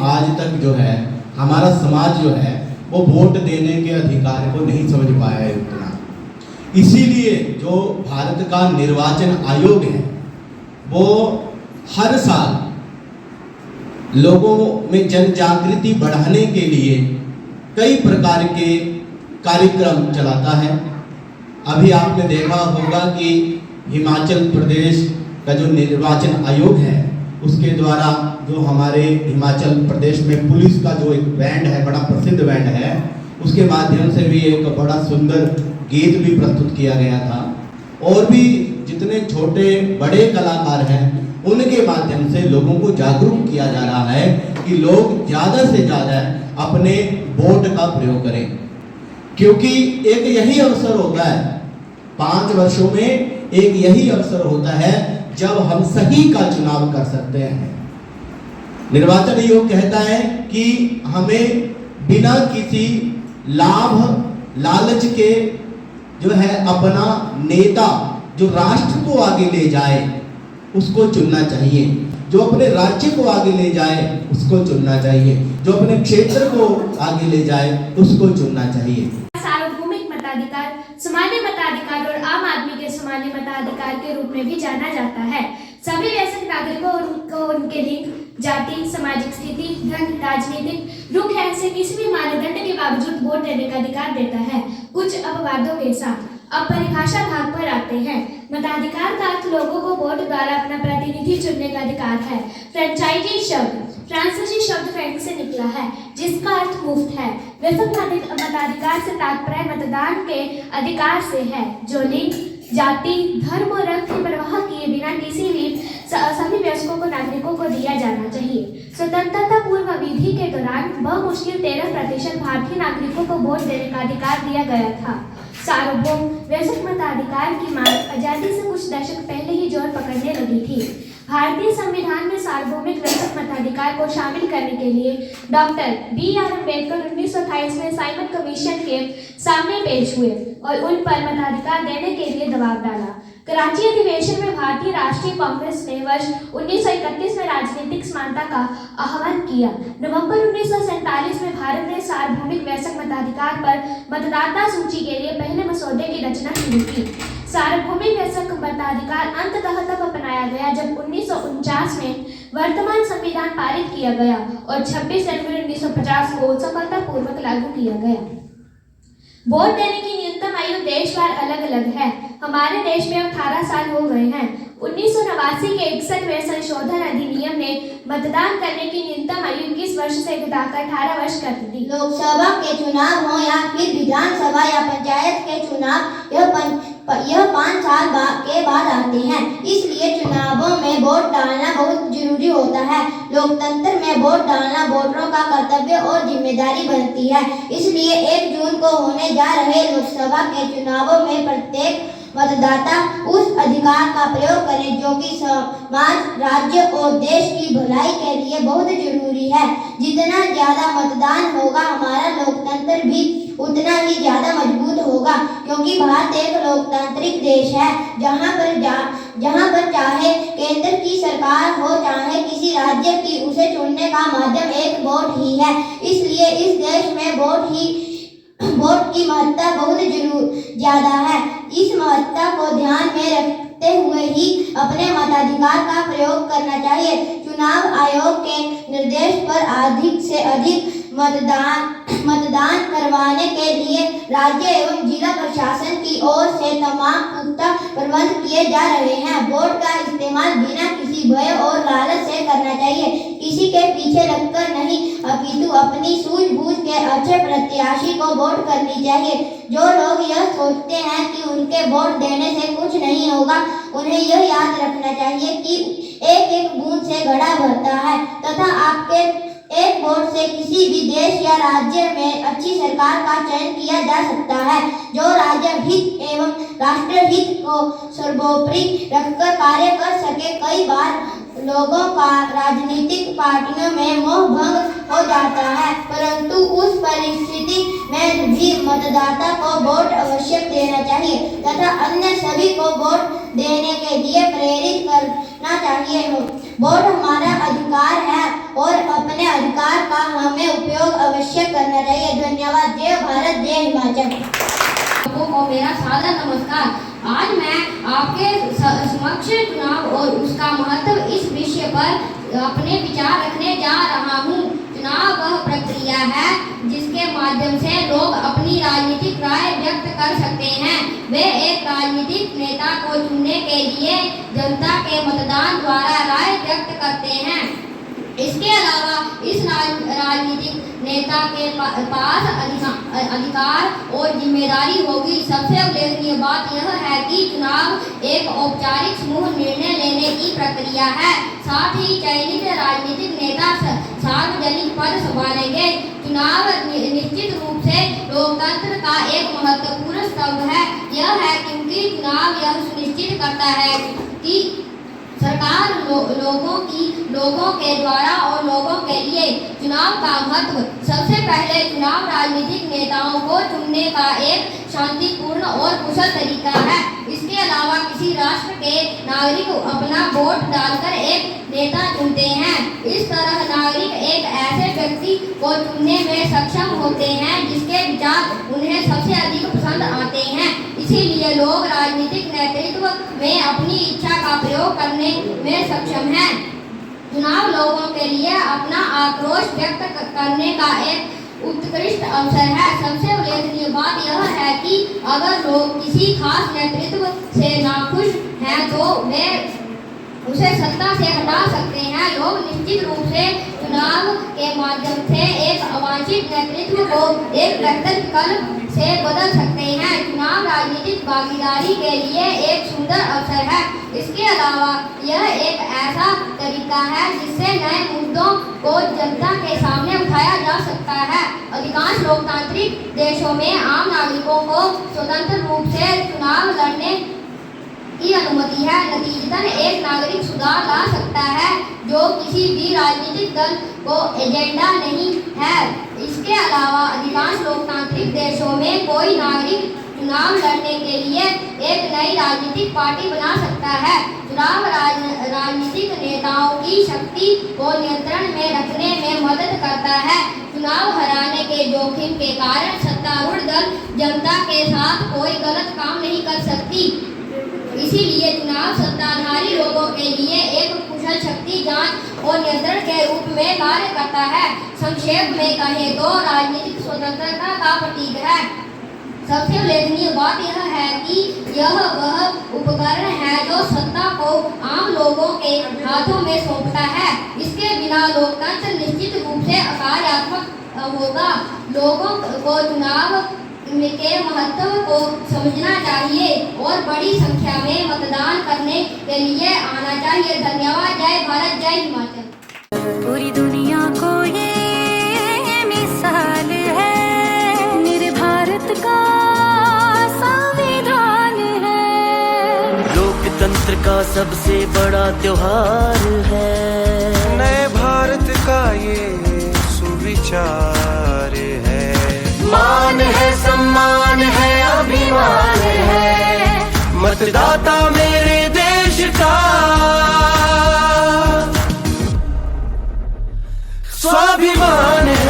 आज तक जो है हमारा समाज जो है वो वोट देने के अधिकार को नहीं समझ पाया है उतना। इसीलिए जो भारत का निर्वाचन आयोग है वो हर साल लोगों में जन जागृति बढ़ाने के लिए कई प्रकार के कार्यक्रम चलाता है। अभी आपने देखा होगा कि हिमाचल प्रदेश का जो निर्वाचन आयोग है उसके द्वारा जो हमारे हिमाचल प्रदेश में पुलिस का जो एक बैंड है, बड़ा प्रसिद्ध बैंड है, उसके माध्यम से भी एक बड़ा सुंदर गीत भी प्रस्तुत किया गया था। और भी जितने छोटे बड़े कलाकार हैं उनके माध्यम से लोगों को जागरूक किया जा रहा है कि लोग ज़्यादा से ज़्यादा अपने वोट का प्रयोग करें, क्योंकि एक यही अवसर होता है 5 वर्षों में, एक यही अवसर होता है जब हम सही का चुनाव कर सकते हैं। निर्वाचन आयोग कहता है कि हमें बिना किसी लाभ लालच के जो है अपना नेता जो राष्ट्र को आगे ले जाए उसको चुनना चाहिए, जो अपने राज्य को आगे ले जाए उसको चुनना चाहिए, जो अपने क्षेत्र को आगे ले जाए उसको चुनना चाहिए। सार्वभौमिक मताधिकार सामान्य मताधिकार और आम आदमी के सामान्य मताधिकार के रूप में भी जाना जाता है। सभी वयस्क नागरिकों को उनके लिंग, जाति, सामाजिक स्थिति, धन, राजनीतिक रुख ऐसे किसी भी मानदंड के बावजूद वोट देने का अधिकार देता है, कुछ अपवादों के साथ। अब परिभाषा भाग पर आते हैं। मताधिकार का अर्थ लोगों को वोट द्वारा अपना प्रतिनिधि चुनने का अधिकार है। फ्रेंचाइजी शब्द फ्रांसीसी शब्द फ्रेंच से निकला है जिसका अर्थ मुफ्त है। वयस्क मताधिकार से तात्पर्य मतदान के अधिकार से है जो लिंग, जाति, धर्म और रंग की परवाह किए बिना किसी भी सभी वयस्कों को नागरिकों को दिया जाना चाहिए। स्वतंत्रता पूर्व अवधि के दौरान बमुश्किल 13% भारतीय नागरिकों को वोट देने का अधिकार दिया गया था। सार्वभौम वयस्क मताधिकार की मांग आजादी से कुछ दशक पहले ही जोर पकड़ने लगी थी। भारतीय संविधान में सार्वभौमिक वयस्क मताधिकार को शामिल करने के लिए डॉक्टर BR अम्बेडकर 1928 में साइमन कमीशन के सामने पेश हुए और उन पर मताधिकार देने के लिए दबाव डाला। कराची अधिवेशन में भारतीय राष्ट्रीय कांग्रेस ने वर्ष 1931 में राजनीतिक समानता का आह्वान किया। नवंबर 1947 में भारत ने सार्वभौमिक वयस्क मताधिकार पर मतदाता सूची के लिए पहले मसौदे की रचना शुरू की। सार्वभौमिक वयस्क मताधिकार अंततः तब अपनाया गया जब 1949 में वर्तमान संविधान पारित किया गया और 26 जनवरी 1950 को सफलतापूर्वक लागू किया गया। वोट देने की न्यूनतम आयु देश भर अलग अलग है। हमारे देश में अब 18 साल हो गए हैं। 1989 के 61वें संशोधन अधिनियम ने मतदान करने की न्यूनतम आयु 21 वर्ष से घटाकर 18 वर्ष कर दी। लोकसभा के चुनाव हो या फिर विधानसभा या पंचायत के चुनाव यह 5 साल के बाद आते हैं, इसलिए चुनावों में वोट डालना बहुत जरूरी होता है। लोकतंत्र में वोट डालना वोटरों का कर्तव्य और जिम्मेदारी बनती है। इसलिए 1 जून को होने जा रहे लोकसभा के चुनावों में प्रत्येक मतदाता उस अधिकार का प्रयोग करें जो कि समाज, राज्य और देश की भलाई के लिए बहुत जरूरी है। जितना ज्यादा मतदान होगा हमारा लोकतंत्र भी उतना ही ज्यादा मजबूत होगा, क्योंकि भारत एक लोकतांत्रिक देश है जहाँ पर चाहे केंद्र की सरकार हो चाहे किसी राज्य की, उसे चुनने का माध्यम एक वोट ही है। इसलिए इस देश में वोट की महत्ता बहुत ज्यादा है। इस महत्ता को ध्यान में रखते हुए ही अपने मताधिकार का प्रयोग करना चाहिए। चुनाव आयोग के निर्देश पर अधिक से अधिक मतदान करवाने के लिए राज्य एवं जिला प्रशासन की ओर से तमाम पुख्ता प्रबंध किए जा रहे हैं। वोट का इस्तेमाल बिना किसी भय और लालच से करना चाहिए, किसी के पीछे लगकर नहीं, अपितु अपनी सूझबूझ के अच्छे प्रत्याशी को वोट करनी चाहिए। जो लोग यह सोचते हैं कि उनके वोट देने से कुछ नहीं होगा, उन्हें यह याद रखना चाहिए कि एक एक बूंद से घड़ा भरता है तथा आपके एक वोट से किसी भी देश या राज्य में अच्छी सरकार का चयन किया जा सकता है जो राज्य हित एवं राष्ट्र हित को सर्वोपरि रखकर कार्य कर सके। कई बार लोगों का राजनीतिक पार्टियों में मोह भंग हो जाता है, परंतु उस परिस्थिति में भी मतदाता को वोट अवश्य देना चाहिए तथा अन्य सभी को वोट देने के लिए प्रेरित करना चाहिए। वोट हमारा अधिकार है और अपने अधिकार हमें उपयोग अवश्य करना चाहिए। धन्यवाद। जय भारत, जय हिमाचल। लोगों को मेरा सादर नमस्कार। आज मैं आपके समक्ष चुनाव और उसका महत्व इस विषय पर अपने विचार रखने जा रहा हूँ। चुनाव वह प्रक्रिया है जिसके माध्यम से लोग अपनी राजनीतिक राय व्यक्त कर सकते हैं। वे एक राजनीतिक नेता को चुनने के लिए जनता के मतदान द्वारा राय व्यक्त करते हैं। इसके अलावा इस राजनीतिक नेता के पास अधिकार और जिम्मेदारी होगी। सबसे उल्लेखनीय बात यह है कि चुनाव एक औपचारिक समूह निर्णय लेने की प्रक्रिया है। साथ ही चयनित राजनीतिक नेता सार्वजनिक पद संभालेंगे। चुनाव निश्चित रूप से लोकतंत्र का एक महत्वपूर्ण स्तंभ है। यह है क्योंकि चुनाव यह सुनिश्चित करता है कि सरकार लोगों के द्वारा और लोगों के लिए। चुनाव का महत्व। सबसे पहले चुनाव राजनीतिक नेताओं को चुनने का एक शांतिपूर्ण और कुशल तरीका है। इसके अलावा किसी राष्ट्र के नागरिक अपना वोट डालकर एक नेता चुनते हैं। इस तरह नागरिक एक ऐसे व्यक्ति को चुनने में सक्षम होते हैं जिसके विचार उन्हें सबसे अधिक पसंद आते हैं। इसीलिए लोग राजनीतिक नेतृत्व में अपनी इच्छा का प्रयोग करने में सक्षम हैं। चुनाव लोगों के लिए अपना आक्रोश व्यक्त करने का एक उत्कृष्ट अवसर है। सबसे उल्लेखनीय बात यह है कि अगर लोग किसी खास नेतृत्व से नाखुश हैं तो वे उसे सत्ता से हटा सकते हैं। लोग निश्चित रूप से चुनाव के माध्यम से एक अवांछित नेतृत्व को एक बेहतर विकल्प से बदल सकते हैं। चुनाव राजनीतिक भागीदारी के लिए एक सुंदर अवसर है। इसके अलावा यह एक ऐसा तरीका है जिससे नए मुद्दों को जनता के सामने उठाया जा सकता है। अधिकांश लोकतांत्रिक देशों में आम नागरिकों को स्वतंत्र रूप से चुनाव लड़ने की अनुमति है। नतीजतन एक नागरिक सुधार ला सकता है जो किसी भी राजनीतिक दल को एजेंडा नहीं है। इसके अलावा अधिकांश लोकतांत्रिक देशों में कोई नागरिक चुनाव लड़ने के लिए एक नई राजनीतिक पार्टी बना सकता है। चुनाव राजनीतिक नेताओं की शक्ति को नियंत्रण में रखने में मदद करता है। चुनाव हराने के जोखिम के कारण सत्तारूढ़ दल जनता के साथ कोई गलत काम नहीं कर सकती। इसीलिए चुनाव सत्ताधारी लोगों के लिए एक कुशल शक्ति जांच और नियंत्रण के रूप में कार्य करता है। संक्षेप में कहें तो राजनीतिक स्वतंत्रता का प्रतीक है। सबसे उल्लेखनीय बात यह है कि यह वह उपकरण है जो सत्ता को आम लोगों के हाथों में सौंपता है। इसके बिना लोकतंत्र निश्चित रूप से अकार्यात्मक होगा। लोगों को चुनाव के महत्व को समझना चाहिए और बड़ी संख्या में मतदान करने के लिए आना चाहिए। धन्यवाद। जय भारत, जय हिमाचल। पूरी दुनिया को ये मिसाल है, मेरे भारत का संविधान है। लोकतंत्र का सबसे बड़ा त्योहार है। नए भारत का ये सुविचार है। मान है, सम्मान है, अभिमान है, मतदाता मेरे देश का स्वाभिमान है।